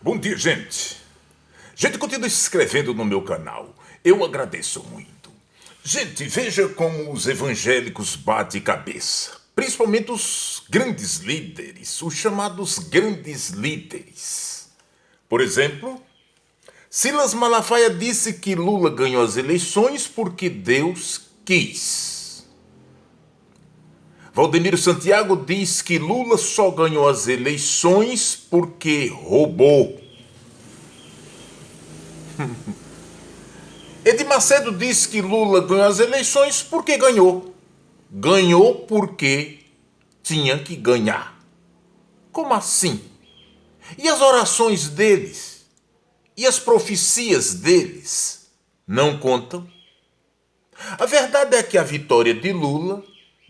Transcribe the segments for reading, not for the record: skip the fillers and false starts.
Bom dia, gente. Gente, continua se inscrevendo no meu canal. Eu agradeço muito. Gente, veja como os evangélicos batem cabeça. Principalmente os grandes líderes, os chamados grandes líderes. Por exemplo, Silas Malafaia disse que Lula ganhou as eleições porque Deus quis. Valdemiro Santiago diz que Lula só ganhou as eleições porque roubou. Edir Macedo disse que Lula ganhou as eleições porque ganhou. Ganhou porque tinha que ganhar. Como assim? E as orações deles? E as profecias deles? Não contam? A verdade é que a vitória de Lula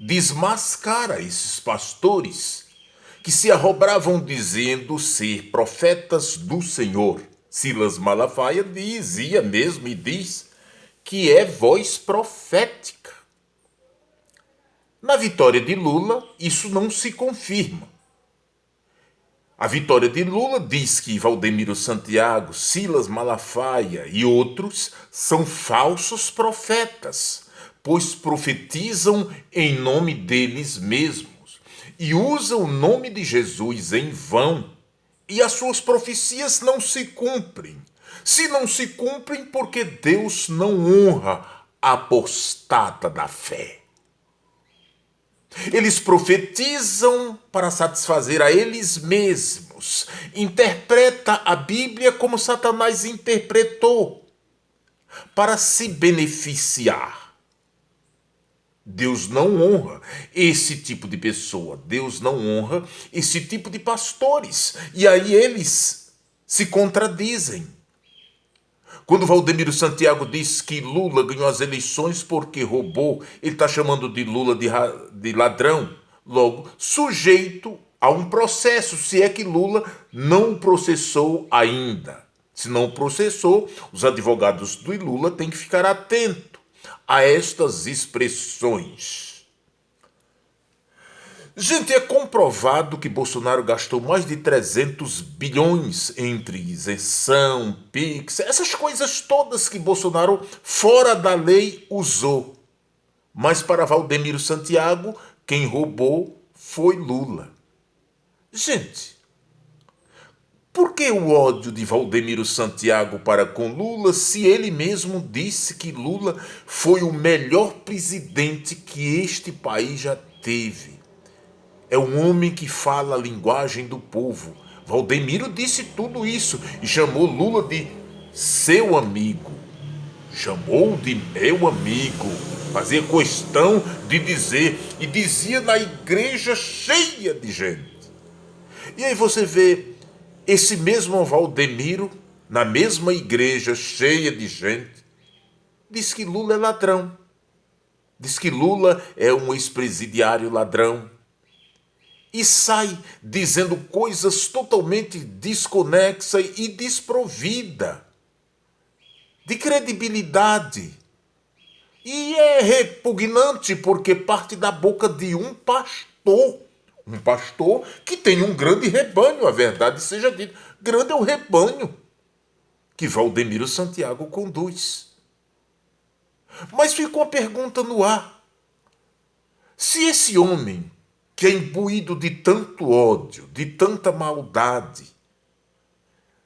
desmascara esses pastores que se arrobravam dizendo ser profetas do Senhor. Silas Malafaia dizia mesmo e diz que é voz profética. Na vitória de Lula, isso não se confirma. A vitória de Lula diz que Valdemiro Santiago, Silas Malafaia e outros são falsos profetas, pois profetizam em nome deles mesmos e usam o nome de Jesus em vão, e as suas profecias não se cumprem. Se não se cumprem, porque Deus não honra a apostata da fé. Eles profetizam para satisfazer a eles mesmos. Interpreta a Bíblia como Satanás interpretou, para se beneficiar. Deus não honra esse tipo de pessoa. Deus não honra esse tipo de pastores. E aí eles se contradizem. Quando Valdemiro Santiago diz que Lula ganhou as eleições porque roubou, ele está chamando de Lula de ladrão, logo sujeito a um processo, se é que Lula não processou ainda. Se não processou, os advogados do Lula têm que ficar atentos a estas expressões. Gente, é comprovado que Bolsonaro gastou mais de 300 bilhões entre isenção, Pix, essas coisas todas que Bolsonaro, fora da lei, usou. Mas para Valdemiro Santiago, quem roubou foi Lula. Gente, por que o ódio de Valdemiro Santiago para com Lula, se ele mesmo disse que Lula foi o melhor presidente que este país já teve? É um homem que fala a linguagem do povo. Valdemiro disse tudo isso e chamou Lula de seu amigo. Chamou de meu amigo. Fazia questão de dizer, e dizia na igreja cheia de gente. E aí você vê esse mesmo Valdemiro, na mesma igreja cheia de gente, diz que Lula é ladrão. Diz que Lula é um ex-presidiário ladrão. E sai dizendo coisas totalmente desconexas e desprovida de credibilidade. E é repugnante porque parte da boca de um pastor que tem um grande rebanho, a verdade seja dita. Grande é o rebanho que Valdemiro Santiago conduz. Mas ficou a pergunta no ar. Se esse homem, que é imbuído de tanto ódio, de tanta maldade,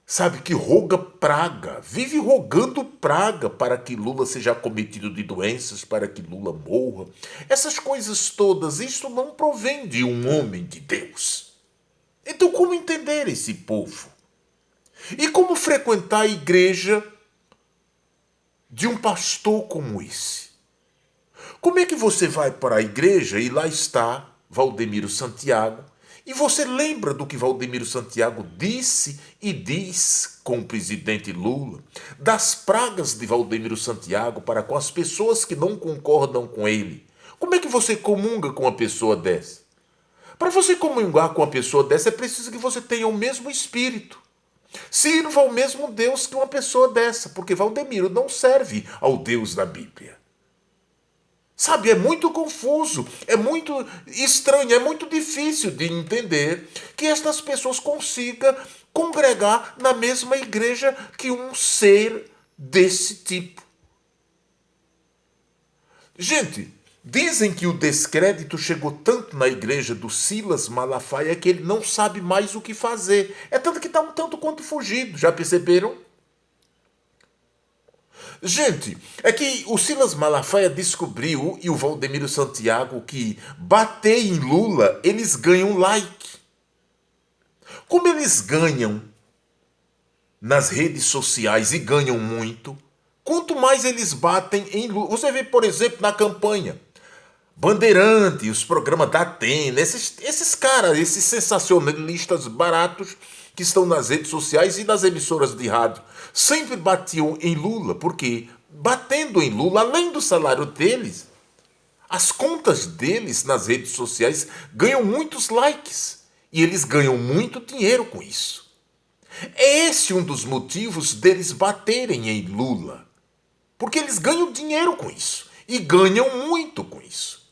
sabe, que roga praga, vive rogando praga para que Lula seja acometido de doenças, para que Lula morra. Essas coisas todas, isto não provém de um homem de Deus. Então como entender esse povo? E como frequentar a igreja de um pastor como esse? Como é que você vai para a igreja e lá está Valdemiro Santiago, e você lembra do que Valdemiro Santiago disse e diz com o presidente Lula, das pragas de Valdemiro Santiago para com as pessoas que não concordam com ele? Como é que você comunga com uma pessoa dessa? Para você comungar com uma pessoa dessa é preciso que você tenha o mesmo espírito. Sirva ao mesmo Deus que uma pessoa dessa, porque Valdemiro não serve ao Deus da Bíblia. Sabe, é muito confuso, é muito estranho, é muito difícil de entender que estas pessoas consigam congregar na mesma igreja que um ser desse tipo. Gente, dizem que o descrédito chegou tanto na igreja do Silas Malafaia que ele não sabe mais o que fazer. É tanto que está um tanto quanto fugido, já perceberam? Gente, é que o Silas Malafaia descobriu, e o Valdemiro Santiago, que bater em Lula, eles ganham like. Como eles ganham nas redes sociais e ganham muito, quanto mais eles batem em Lula. Você vê, por exemplo, na campanha, Bandeirante, os programas da Atena, esses caras, esses sensacionalistas baratos que estão nas redes sociais e nas emissoras de rádio, sempre batiam em Lula, porque batendo em Lula, além do salário deles, as contas deles nas redes sociais ganham muitos likes e eles ganham muito dinheiro com isso. É esse um dos motivos deles baterem em Lula, porque eles ganham dinheiro com isso e ganham muito com isso.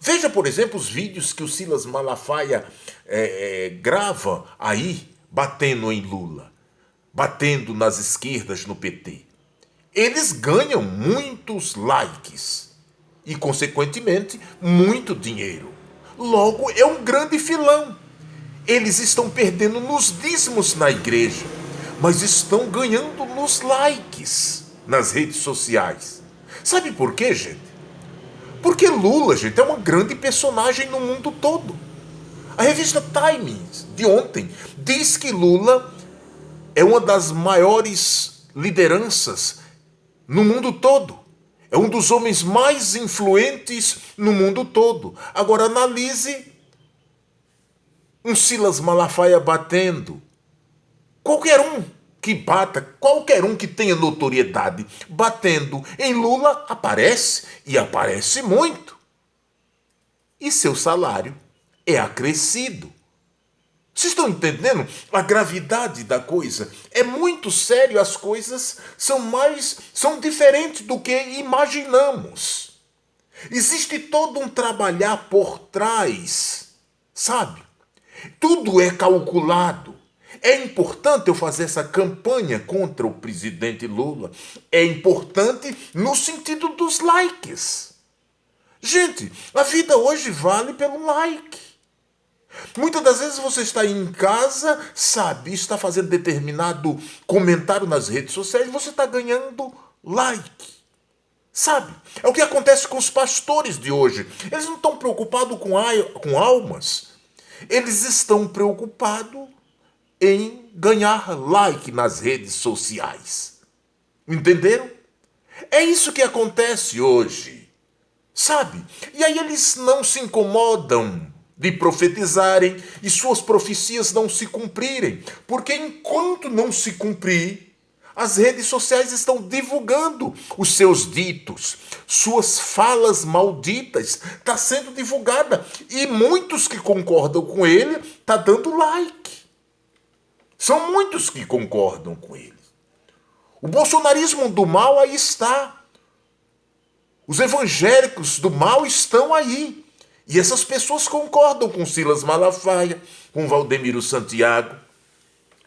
Veja, por exemplo, os vídeos que o Silas Malafaia grava aí, batendo em Lula, batendo nas esquerdas no PT. Eles ganham muitos likes e, consequentemente, muito dinheiro. Logo, é um grande filão. Eles estão perdendo nos dízimos na igreja, mas estão ganhando nos likes nas redes sociais. Sabe por quê, gente? Porque Lula, gente, é uma grande personagem no mundo todo. A revista Times, de ontem, diz que Lula é uma das maiores lideranças no mundo todo. É um dos homens mais influentes no mundo todo. Agora analise um Silas Malafaia batendo. Qualquer um que bata, qualquer um que tenha notoriedade batendo em Lula aparece e aparece muito. E seu salário é acrescido. Vocês estão entendendo a gravidade da coisa? É muito sério, as coisas são diferentes do que imaginamos. Existe todo um trabalhar por trás, sabe? Tudo é calculado. É importante eu fazer essa campanha contra o presidente Lula. É importante no sentido dos likes. Gente, a vida hoje vale pelo like. Muitas das vezes você está em casa, sabe, está fazendo determinado comentário nas redes sociais e você está ganhando like. Sabe? É o que acontece com os pastores de hoje. Eles não estão preocupados com almas. Eles estão preocupados em ganhar like nas redes sociais. Entenderam? É isso que acontece hoje. Sabe? E aí eles não se incomodam de profetizarem e suas profecias não se cumprirem. Porque enquanto não se cumprir, as redes sociais estão divulgando os seus ditos, suas falas malditas, está sendo divulgada. E muitos que concordam com ele está dando like. São muitos que concordam com ele. O bolsonarismo do mal aí está. Os evangélicos do mal estão aí. E essas pessoas concordam com Silas Malafaia, com Valdemiro Santiago,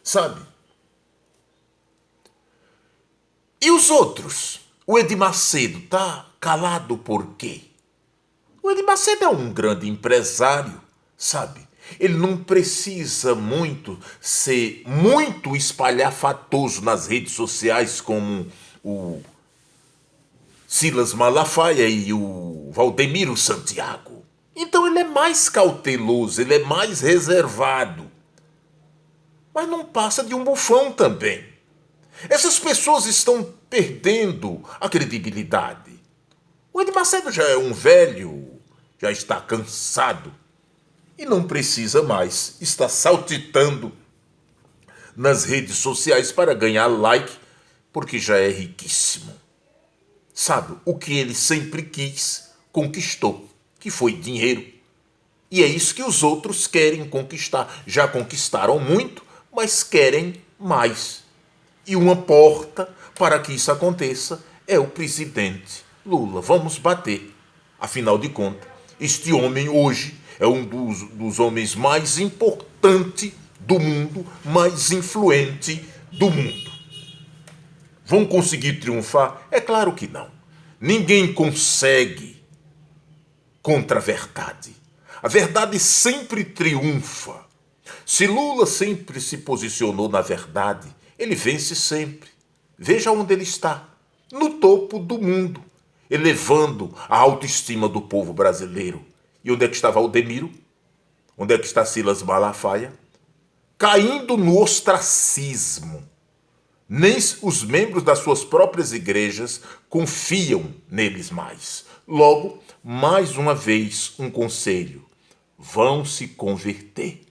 sabe? E os outros? O Edir Macedo tá calado por quê? O Edir Macedo é um grande empresário, sabe? Ele não precisa muito ser muito espalhafatoso nas redes sociais como o Silas Malafaia e o Valdemiro Santiago. Então ele é mais cauteloso, ele é mais reservado. Mas não passa de um bufão também. Essas pessoas estão perdendo a credibilidade. O Edir Macedo já é um velho, já está cansado e não precisa mais estar saltitando nas redes sociais para ganhar like, porque já é riquíssimo. Sabe, o que ele sempre quis, conquistou, que foi dinheiro. E é isso que os outros querem conquistar. Já conquistaram muito, mas querem mais. E uma porta para que isso aconteça é o presidente Lula. Vamos bater. Afinal de contas, este homem hoje é um dos homens mais importantes do mundo, mais influente do mundo. Vão conseguir triunfar? É claro que não. Ninguém consegue contra a verdade. A verdade sempre triunfa. Se Lula sempre se posicionou na verdade, ele vence sempre. Veja onde ele está. No topo do mundo, elevando a autoestima do povo brasileiro. E onde é que está Valdemiro? Onde é que está Silas Malafaia? Caindo no ostracismo. Nem os membros das suas próprias igrejas confiam neles mais. Logo, mais uma vez, um conselho: vão se converter.